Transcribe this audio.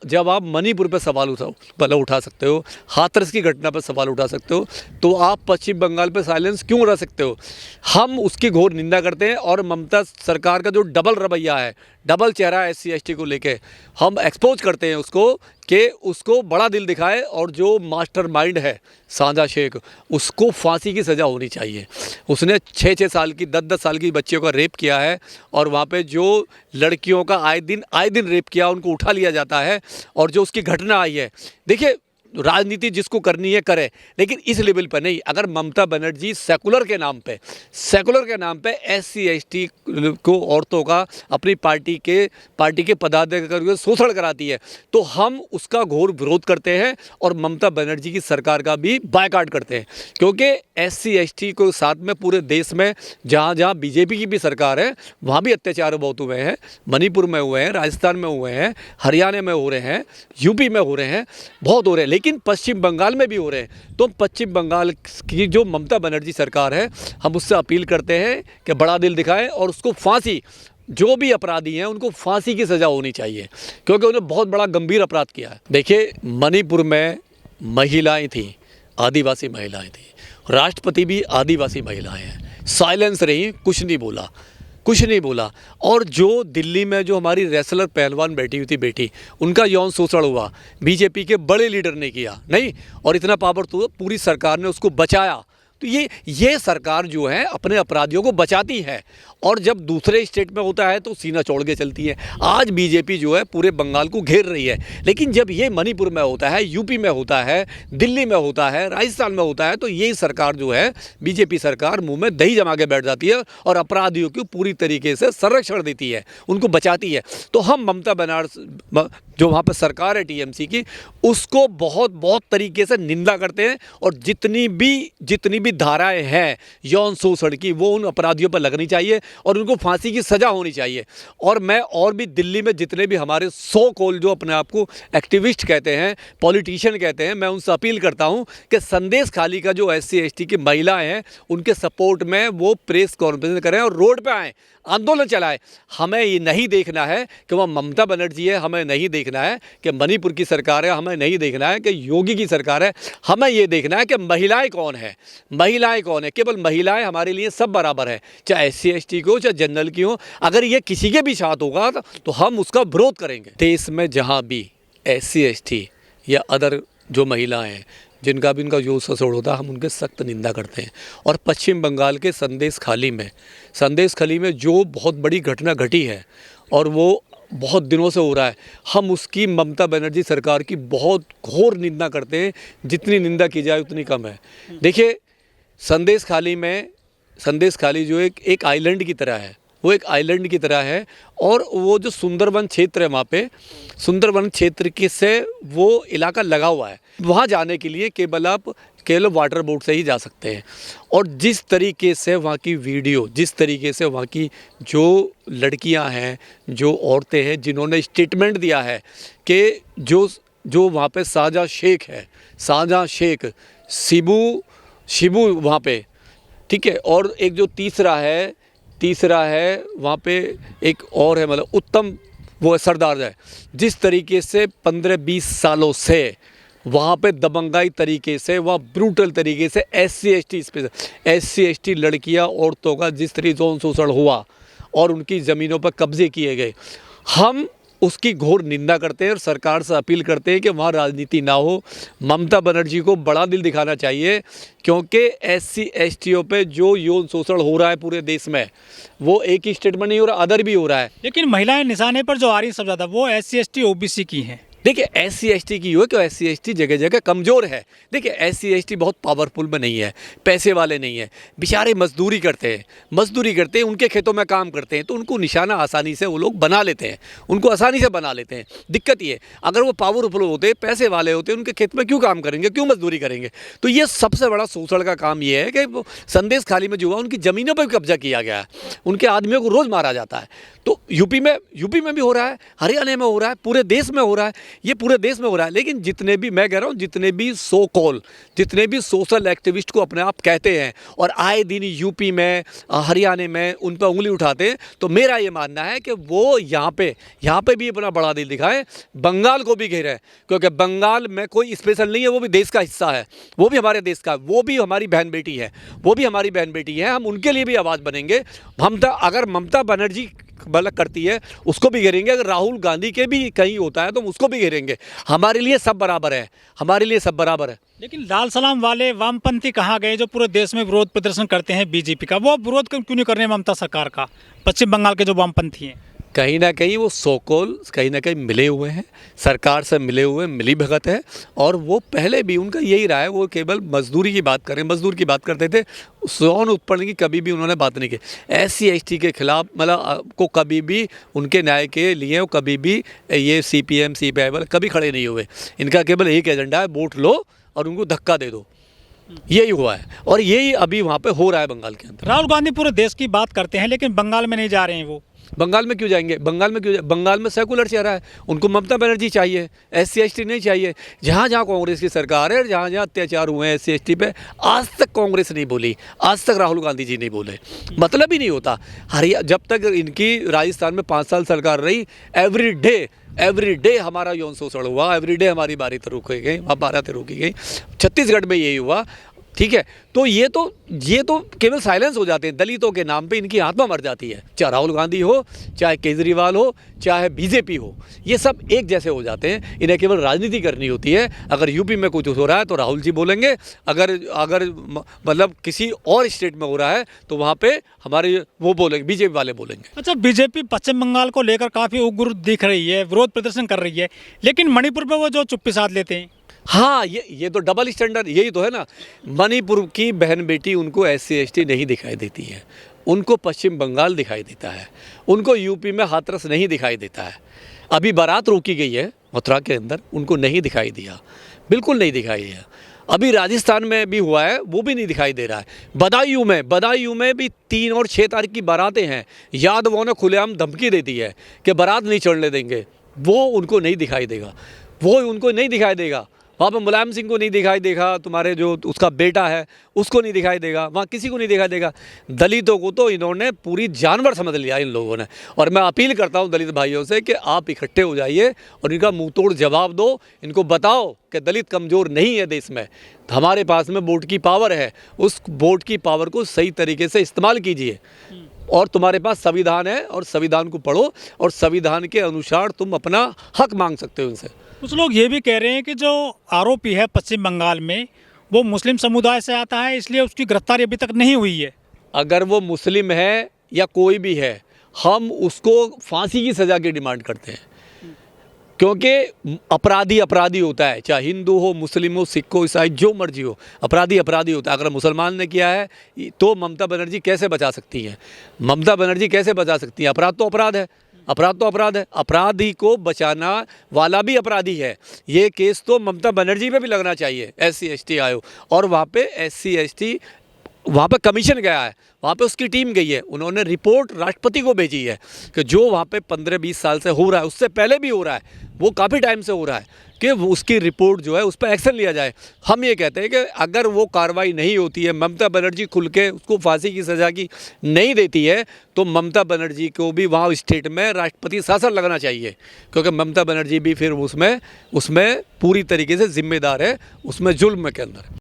जब आप मणिपुर पे सवाल उठा सकते हो, हाथरस की घटना पर सवाल उठा सकते हो, तो आप पश्चिम बंगाल पे साइलेंस क्यों रह सकते हो? हम उसकी घोर निंदा करते हैं और ममता सरकार का जो डबल रवैया है, डबल चेहरा है SC ST को लेके, हम एक्सपोज करते हैं उसको कि उसको बड़ा दिल दिखाए और जो मास्टरमाइंड है साझा शेख, उसको फांसी की सज़ा होनी चाहिए। उसने 6-6 साल की 10-10 साल की बच्चियों का रेप किया है और वहाँ पे जो लड़कियों का आए दिन रेप किया, उनको उठा लिया जाता है। और जो उसकी घटना आई है, देखिए राजनीति जिसको करनी है करे, लेकिन इस लेवल पर नहीं। अगर ममता बनर्जी सेकुलर के नाम पे SC ST को, औरतों का अपनी पार्टी के पदाधिकारियों को शोषण कराती है, तो हम उसका घोर विरोध करते हैं और ममता बनर्जी की सरकार का भी बायकॉट करते हैं। क्योंकि SC ST को साथ में पूरे देश में जहाँ जहाँ BJP की भी सरकार है, वहाँ भी अत्याचार बहुत हुए हैं। मणिपुर में हुए हैं, राजस्थान में हुए हैं, हरियाणा में हो रहे हैं, यूपी में हो रहे हैं, बहुत हो रहे हैं, लेकिन पश्चिम बंगाल में भी हो रहे हैं। तो पश्चिम बंगाल की जो ममता बनर्जी सरकार है, हम उससे अपील करते हैं कि बड़ा दिल दिखाएं और उसको फांसी, जो भी अपराधी हैं उनको फांसी की सज़ा होनी चाहिए, क्योंकि उन्होंने बहुत बड़ा गंभीर अपराध किया है। देखिए, मणिपुर में महिलाएं थीं, आदिवासी महिलाएं थीं, राष्ट्रपति भी आदिवासी महिलाएं हैं, साइलेंस रही, कुछ नहीं बोला। और जो दिल्ली में जो हमारी रेसलर पहलवान बैठी हुई थी बेटी, उनका यौन शोषण हुआ, BJP के बड़े लीडर ने किया नहीं, और इतना पावर तो पूरी सरकार ने उसको बचाया। तो ये सरकार जो है अपने अपराधियों को बचाती है, और जब दूसरे स्टेट में होता है तो सीना चौड़ के चलती है। आज BJP जो है पूरे बंगाल को घेर रही है, लेकिन जब ये मणिपुर में होता है, यूपी में होता है, दिल्ली में होता है, राजस्थान में होता है, तो ये सरकार जो है BJP सरकार मुंह में दही जमा के बैठ जाती है और अपराधियों को पूरी तरीके से संरक्षण देती है, उनको बचाती है। तो हम ममता बनर्जी जो वहाँ पर सरकार है TMC की, उसको बहुत तरीके से निंदा करते हैं, और जितनी भी धाराएं हैं यौन शोषण की, वो उन अपराधियों पर लगनी चाहिए और उनको फांसी की सज़ा होनी चाहिए। और मैं और भी दिल्ली में जितने भी हमारे सो कॉल जो अपने आप को एक्टिविस्ट कहते हैं, पॉलिटिशियन कहते हैं, मैं उनसे अपील करता हूं कि संदेश खाली का जो SC ST की महिलाएं हैं, उनके सपोर्ट में वो प्रेस कॉन्फ्रेंस करें और रोड पे आएँ, आंदोलन चलाएं। हमें ये नहीं देखना है कि वह ममता बनर्जी है, हमें नहीं देखना है कि मणिपुर की सरकार है, हमें नहीं देखना है कि योगी की सरकार है, हमें ये देखना है कि महिलाएं कौन है। केवल महिलाएं हमारे लिए सब बराबर है, चाहे SC ST की हो, चाहे जनरल की हो। अगर ये किसी के भी साथ होगा तो हम उसका विरोध करेंगे। देश में जहाँ भी SC ST या अदर जो महिलाएं हैं जिनका भी इनका जो शोषण होता है, हम उनके सख्त निंदा करते हैं। और पश्चिम बंगाल के संदेश खाली में जो बहुत बड़ी घटना घटी है और वो बहुत दिनों से हो रहा है, हम उसकी ममता बनर्जी सरकार की बहुत घोर निंदा करते हैं। जितनी निंदा की जाए उतनी कम है। देखिए, संदेश खाली जो एक आइलैंड की तरह है, वो एक आइलैंड की तरह है, और वो जो सुंदरवन क्षेत्र है, वहाँ पे सुंदरवन क्षेत्र के से वो इलाका लगा हुआ है। वहाँ जाने के लिए केवल वाटर बोट से ही जा सकते हैं। और जिस तरीके से वहाँ की वीडियो, जिस तरीके से वहाँ की जो लड़कियाँ हैं, जो औरतें हैं, जिन्होंने स्टेटमेंट दिया है कि जो वहाँ पे साझा शेख शिबू वहाँ पे, ठीक है। और एक जो तीसरा है वहाँ पे एक और है, मतलब उत्तम, वो सरदार है। जिस तरीके से 15-20 सालों से वहाँ पे दबंगाई तरीके से, वहाँ ब्रूटल तरीके से SC ST लड़कियाँ, औरतों का जिस तरीके से यौन शोषण हुआ और उनकी ज़मीनों पर कब्जे किए गए, हम उसकी घोर निंदा करते हैं और सरकार से अपील करते हैं कि वहाँ राजनीति ना हो। ममता बनर्जी को बड़ा दिल दिखाना चाहिए, क्योंकि SC STों पे जो यौन शोषण हो रहा है पूरे देश में, वो एक ही स्टेट में नहीं हो रहा, अदर भी हो रहा है। लेकिन महिलाएं निशाने पर जो आ रही सब ज़्यादा, वो SC ST OBC की हैं। देखिए, SC ST की हो कि SC ST जगह जगह कमज़ोर है। देखिए, SC ST बहुत पावरफुल में नहीं है, पैसे वाले नहीं है, बेचारे मजदूरी करते हैं, उनके खेतों में काम करते हैं, तो उनको निशाना आसानी से वो लोग बना लेते हैं, दिक्कत ये, अगर वो पावरफुल होते, पैसे वाले होते, उनके खेत में क्यों काम करेंगे, क्यों मजदूरी करेंगे। तो ये सबसे बड़ा शोषण का काम ये है कि संदेश खाली में जो हुआ, उनकी ज़मीनों पर भी कब्जा किया गया है, उनके आदमियों को रोज़ मारा जाता है। तो यूपी में भी हो रहा है, हरियाणा में हो रहा है, पूरे देश में हो रहा है। ये पूरे देश में हो रहा है। लेकिन जितने भी, मैं कह रहा हूँ, जितने भी सो कॉल, जितने भी सोशल एक्टिविस्ट को अपने आप कहते हैं और आए दिन यूपी में, हरियाणा में उन पर उंगली उठाते हैं, तो मेरा ये मानना है कि वो यहाँ पे भी अपना बड़ा दिल दिखाएं, बंगाल को भी घेरें, क्योंकि बंगाल में कोई स्पेशल नहीं है, वो भी देश का हिस्सा है, वो भी हमारे देश का, वो भी हमारी बहन बेटी है, वो भी हमारी बहन बेटी है। हम उनके लिए भी आवाज़ बनेंगे। अगर ममता बनर्जी गलत करती है उसको भी घेरेंगे, अगर राहुल गांधी के भी कहीं होता है तो उसको भी घेरेंगे। हमारे लिए सब बराबर है, हमारे लिए सब बराबर है। लेकिन लाल सलाम वाले वामपंथी कहाँ गए जो पूरे देश में विरोध प्रदर्शन करते हैं बीजेपी का? वो विरोध क्यों नहीं कर रहे हैं ममता सरकार का? पश्चिम बंगाल के जो वामपंथी हैं, कहीं ना कहीं वो सोकोल कहीं ना कहीं मिले हुए हैं, सरकार से मिले हुए, मिली भगत है। और वो पहले भी उनका यही रहा है, वो केवल मजदूरी की बात करें, मजदूर की बात करते थे, यौन उत्पीड़न की कभी भी उन्होंने बात नहीं की। SC ST के खिलाफ मतलब को कभी भी, उनके न्याय के लिए वो कभी भी ये CPM CPI वाले कभी खड़े नहीं हुए। इनका केवल एक एजेंडा है, वोट लो और उनको धक्का दे दो, यही हुआ है। और यही अभी वहाँ पे हो रहा है बंगाल के अंदर। राहुल गांधी पूरे देश की बात करते हैं लेकिन बंगाल में नहीं जा रहे हैं। वो बंगाल में क्यों जाएंगे? बंगाल में सेकुलर चेहरा है, उनको ममता बनर्जी चाहिए, SC ST नहीं चाहिए। जहाँ जहाँ कांग्रेस की सरकार है, जहाँ जहाँ अत्याचार हुए हैं SC ST पे, आज तक कांग्रेस नहीं बोली, आज तक राहुल गांधी जी नहीं बोले। मतलब ही नहीं होता। जब तक इनकी राजस्थान में 5 साल सरकार रही, एवरी डे हमारा यौन शोषण हुआ, एवरी डे हमारी बारातें रोकी गई, बारातें रोकी गई। छत्तीसगढ़ में यही हुआ, ठीक है। तो ये तो केवल साइलेंस हो जाते हैं, दलितों के नाम पे इनकी आत्मा मर जाती है। चाहे राहुल गांधी हो, चाहे केजरीवाल हो, चाहे BJP हो, ये सब एक जैसे हो जाते हैं। इन्हें केवल राजनीति करनी होती है। अगर यूपी में कुछ हो रहा है तो राहुल जी बोलेंगे, अगर मतलब किसी और स्टेट में हो रहा है तो वहाँ पे हमारे वो बोलेंगे, BJP वाले बोलेंगे। अच्छा, बीजेपी पश्चिम बंगाल को लेकर काफ़ी उग्र दिख रही है, विरोध प्रदर्शन कर रही है, लेकिन मणिपुर पर वो जो चुप्पी साध लेते हैं। हाँ, ये तो डबल स्टैंडर्ड, यही तो है ना। मणिपुर की बहन बेटी उनको SC ST नहीं दिखाई देती है, उनको पश्चिम बंगाल दिखाई देता है, उनको यूपी में हाथरस नहीं दिखाई देता है। अभी बारात रोकी गई है मथुरा के अंदर, उनको नहीं दिखाई दिया, बिल्कुल नहीं दिखाई दिया। अभी राजस्थान में भी हुआ है, वो भी नहीं दिखाई दे रहा है। बदायूं में भी 3 और 6 तारीख की बारातें हैं, यादवों ने खुलेआम धमकी देती है कि बारात नहीं चढ़ने देंगे, वो उनको नहीं दिखाई देगा, वो उनको नहीं दिखाई देगा। वहाँ पर मुलायम सिंह को नहीं दिखाई देगा, तुम्हारे जो उसका बेटा है उसको नहीं दिखाई देगा, वहाँ किसी को नहीं दिखाई देगा। दलितों को तो इन्होंने पूरी जानवर समझ लिया इन लोगों ने। और मैं अपील करता हूँ दलित भाइयों से कि आप इकट्ठे हो जाइए और इनका मुँह तोड़ जवाब दो। इनको बताओ कि दलित कमज़ोर नहीं है देश में, हमारे पास में वोट की पावर है, उस वोट की पावर को सही तरीके से इस्तेमाल कीजिए। और तुम्हारे पास संविधान है और संविधान को पढ़ो और संविधान के अनुसार तुम अपना हक मांग सकते हो इनसे। कुछ लोग ये भी कह रहे हैं कि जो आरोपी है पश्चिम बंगाल में वो मुस्लिम समुदाय से आता है, इसलिए उसकी गिरफ्तारी अभी तक नहीं हुई है। अगर वो मुस्लिम है या कोई भी है, हम उसको फांसी की सज़ा की डिमांड करते हैं, क्योंकि अपराधी होता है, चाहे हिंदू हो, मुस्लिम हो, सिख हो, ईसाई, जो मर्जी हो, अपराधी होता है। अगर मुसलमान ने किया है तो ममता बनर्जी कैसे बचा सकती हैं? ममता बनर्जी कैसे बचा सकती हैं? अपराध तो अपराध है, अपराधी को बचाना वाला भी अपराधी है। ये केस तो ममता बनर्जी पे भी लगना चाहिए, SC ST आयोग। और वहाँ पे SC ST वहाँ पे कमीशन गया है, वहाँ पे उसकी टीम गई है, उन्होंने रिपोर्ट राष्ट्रपति को भेजी है कि जो वहाँ पे 15-20 साल से हो रहा है, उससे पहले भी हो रहा है, वो काफ़ी टाइम से हो रहा है, कि उसकी रिपोर्ट जो है उस पर एक्शन लिया जाए। हम ये कहते हैं कि अगर वो कार्रवाई नहीं होती है, ममता बनर्जी खुल के उसको फांसी की सज़ा की नहीं देती है, तो ममता बनर्जी को भी वहाँ स्टेट में राष्ट्रपति शासन लगना चाहिए, क्योंकि ममता बनर्जी भी फिर उसमें पूरी तरीके से जिम्मेदार है, उसमें जुल्म के अंदर।